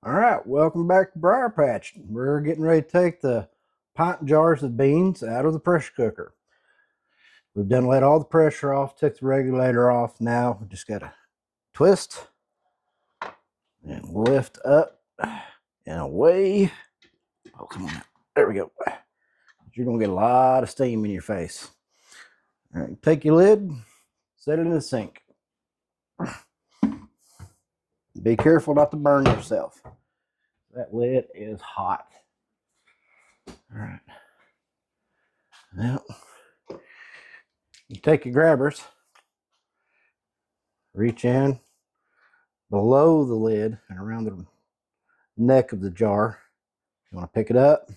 All right, welcome back to Briar Patch. We're getting ready to take the pint jars of beans out of the pressure cooker. We've done let all the pressure off, took the regulator off. Now we just got to twist and lift up and away. Oh, come on. There we go. You're going to get a lot of steam in your face. All right, take your lid, set it in the sink. Be careful not to burn yourself. That lid is hot. All right. Now, you take your grabbers, reach in below the lid and around the neck of the jar. You want to pick it up.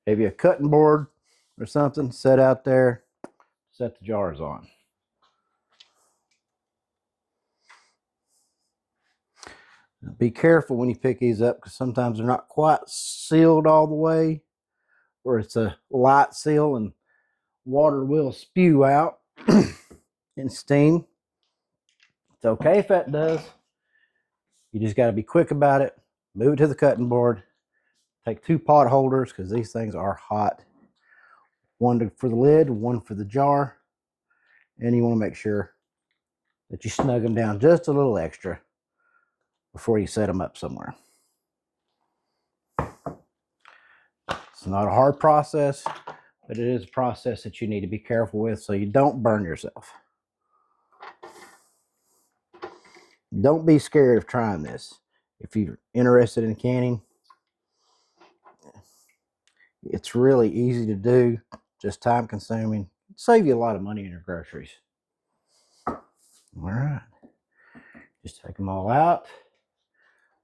Maybe a cutting board or something set out there. Set the jars on. Be careful when you pick these up because sometimes they're not quite sealed all the way, or it's a light seal and water will spew out and steam. It's okay if that does. You just got to be quick about it. Move it to the cutting board. Take 2 pot holders because these things are hot. One for the lid, one for the jar. And you want to make sure that you snug them down just a little extra before you set them up somewhere. It's not a hard process, but it is a process that you need to be careful with so you don't burn yourself. Don't be scared of trying this. If you're interested in canning, it's really easy to do, just time consuming. Save you a lot of money in your groceries. All right. Just take them all out.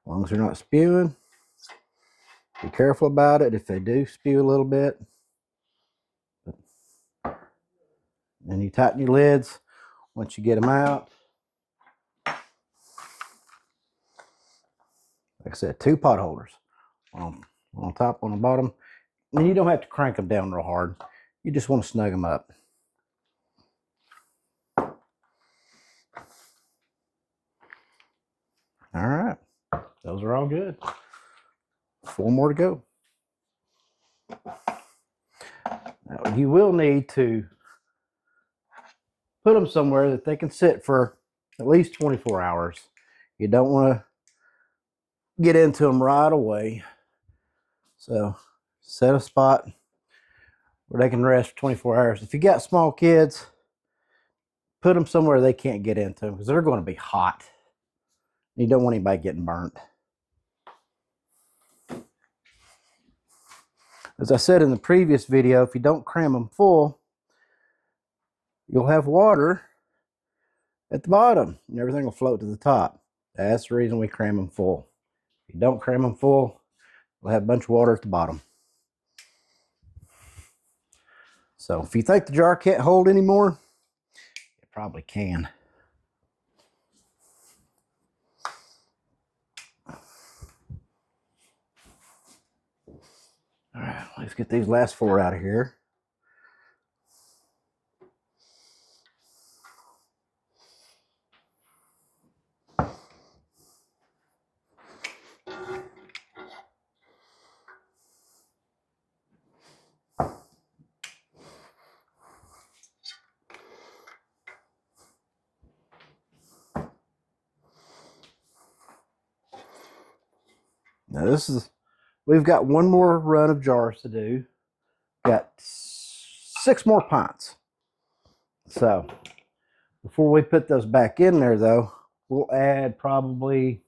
As long as they're not spewing. Be careful about it if they do spew a little bit. Then you tighten your lids once you get them out. Like I said, 2 pot holders on top, on the bottom. And you don't have to crank them down real hard. You just want to snug them up. All right, those are all good. 4 more to go. Now, you will need to put them somewhere that they can sit for at least 24 hours. You don't want to get into them right away. So set a spot where they can rest for 24 hours. If you got small kids, put them somewhere they can't get into them because they're going to be hot. You don't want anybody getting burnt. As I said in the previous video, if you don't cram them full, you'll have water at the bottom and everything will float to the top. That's the reason we cram them full. If you don't cram them full, you'll have a bunch of water at the bottom. So if you think the jar can't hold anymore, it probably can. All right, let's get these last 4 out of here. Now we've got 1 more run of jars to do. Got 6 more pints. So before we put those back in there though, we'll add probably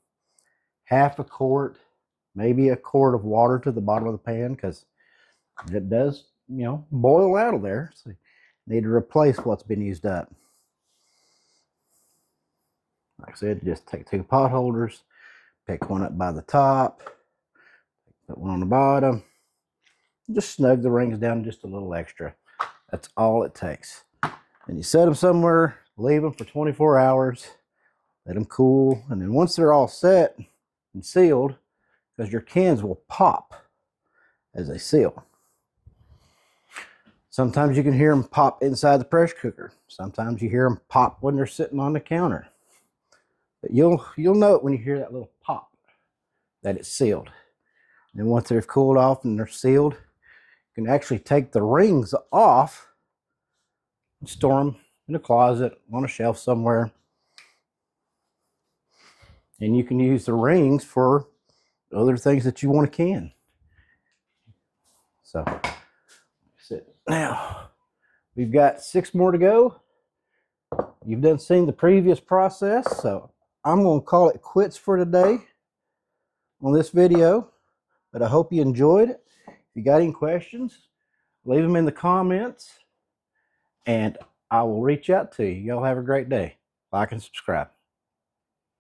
half a quart, maybe a quart of water to the bottom of the pan because it does, boil out of there. So you need to replace what's been used up. Like I said, just take 2 pot holders, pick one up by the top, put one on the bottom. Just snug the rings down just a little extra. That's all it takes. And you set them somewhere, leave them for 24 hours, let them cool. And then once they're all set and sealed, because your cans will pop as they seal. Sometimes you can hear them pop inside the pressure cooker. Sometimes you hear them pop when they're sitting on the counter. But you'll know it when you hear that little pop that it's sealed. And once they've cooled off and they're sealed, you can actually take the rings off and store them in a closet on a shelf somewhere. And you can use the rings for other things that you want to can. So now we've got 6 more to go. You've done seen the previous process, so I'm going to call it quits for today on this video. But I hope you enjoyed it. If you got any questions, leave them in the comments, and I will reach out to you. Y'all have a great day. Like and subscribe.